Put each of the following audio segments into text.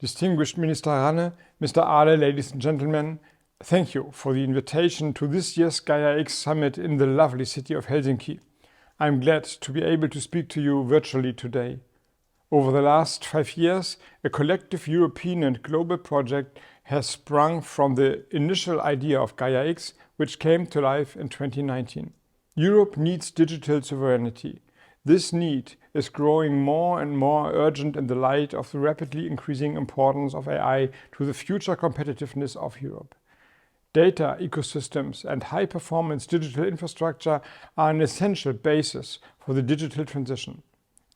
Distinguished Minister Ranne, Mr. Ahle, ladies and gentlemen, thank you for the invitation to this year's Gaia-X Summit in the lovely city of Helsinki. I'm glad to be able to speak to you virtually today. Over the last 5 years, a collective European and global project has sprung from the initial idea of Gaia-X, which came to life in 2019. Europe needs digital sovereignty. This need is growing more and more urgent in the light of the rapidly increasing importance of AI to the future competitiveness of Europe. Data ecosystems and high-performance digital infrastructure are an essential basis for the digital transition.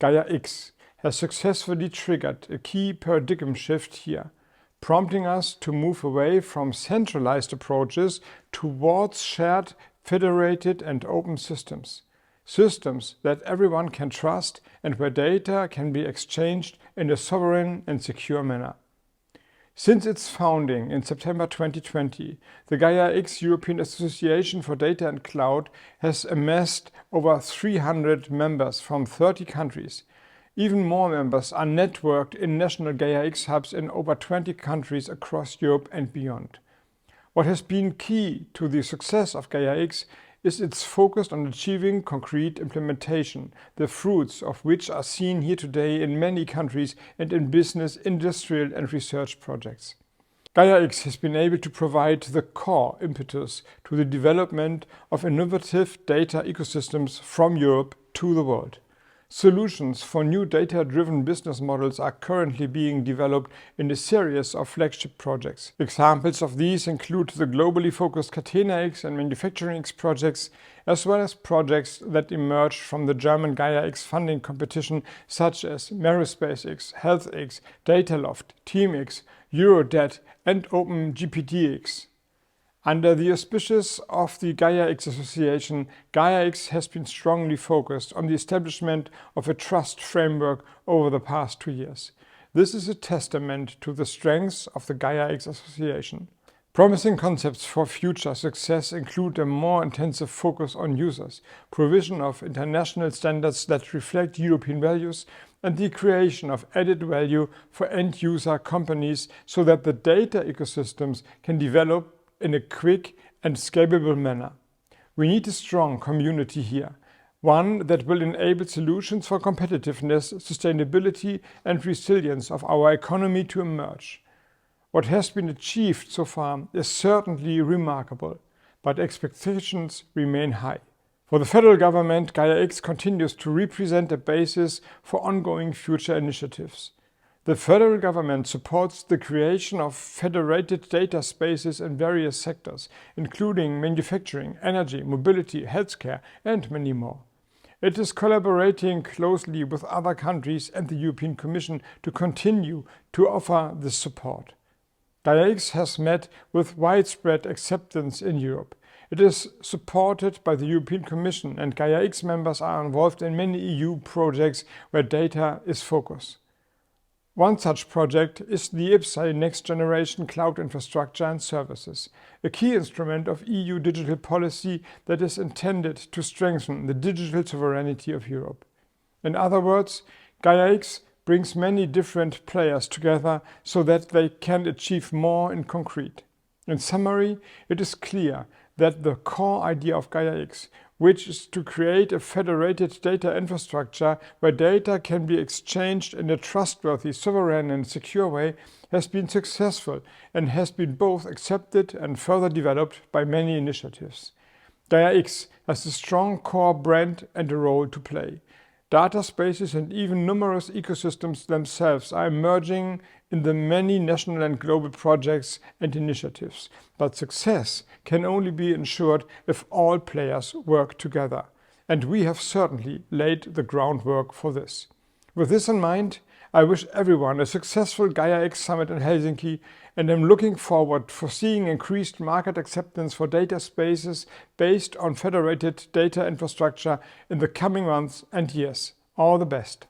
Gaia-X has successfully triggered a key paradigm shift here, prompting us to move away from centralized approaches towards shared, federated and open systems. Systems that everyone can trust and where data can be exchanged in a sovereign and secure manner. Since its founding in September 2020, the Gaia-X European Association for Data and Cloud has amassed over 300 members from 30 countries. Even more members are networked in national Gaia-X hubs in over 20 countries across Europe and beyond. What has been key to the success of Gaia-X is its focus on achieving concrete implementation, the fruits of which are seen here today in many countries and in business, industrial and research projects. Gaia-X has been able to provide the core impetus to the development of innovative data ecosystems from Europe to the world. Solutions for new data-driven business models are currently being developed in a series of flagship projects. Examples of these include the globally focused Catena-X and Manufacturing-X projects, as well as projects that emerged from the German Gaia-X funding competition, such as Aerospace-X, Health-X, Dataloft, Team-X, Eurodat and OpenGPT-X. Under the auspices of the Gaia-X Association, Gaia-X has been strongly focused on the establishment of a trust framework over the past 2 years. This is a testament to the strengths of the Gaia-X Association. Promising concepts for future success include a more intensive focus on users, provision of international standards that reflect European values, and the creation of added value for end-user companies so that the data ecosystems can develop in a quick and scalable manner. We need a strong community here, one that will enable solutions for competitiveness, sustainability and resilience of our economy to emerge. What has been achieved so far is certainly remarkable, but expectations remain high. For the federal government, Gaia-X continues to represent a basis for ongoing future initiatives. The federal government supports the creation of federated data spaces in various sectors, including manufacturing, energy, mobility, healthcare, and many more. It is collaborating closely with other countries and the European Commission to continue to offer this support. Gaia-X has met with widespread acceptance in Europe. It is supported by the European Commission, and Gaia-X members are involved in many EU projects where data is focused. One such project is the IPSAI Next Generation Cloud Infrastructure and Services, a key instrument of EU digital policy that is intended to strengthen the digital sovereignty of Europe. In other words, Gaia-X brings many different players together so that they can achieve more in concrete. In summary, it is clear that the core idea of Gaia-X, which is to create a federated data infrastructure where data can be exchanged in a trustworthy, sovereign and secure way, has been successful and has been both accepted and further developed by many initiatives. Gaia-X has a strong core brand and a role to play. Data spaces and even numerous ecosystems themselves are emerging in the many national and global projects and initiatives. But success can only be ensured if all players work together. And we have certainly laid the groundwork for this. With this in mind, I wish everyone a successful Gaia-X Summit in Helsinki, and am looking forward for seeing increased market acceptance for data spaces based on federated data infrastructure in the coming months and years. All the best.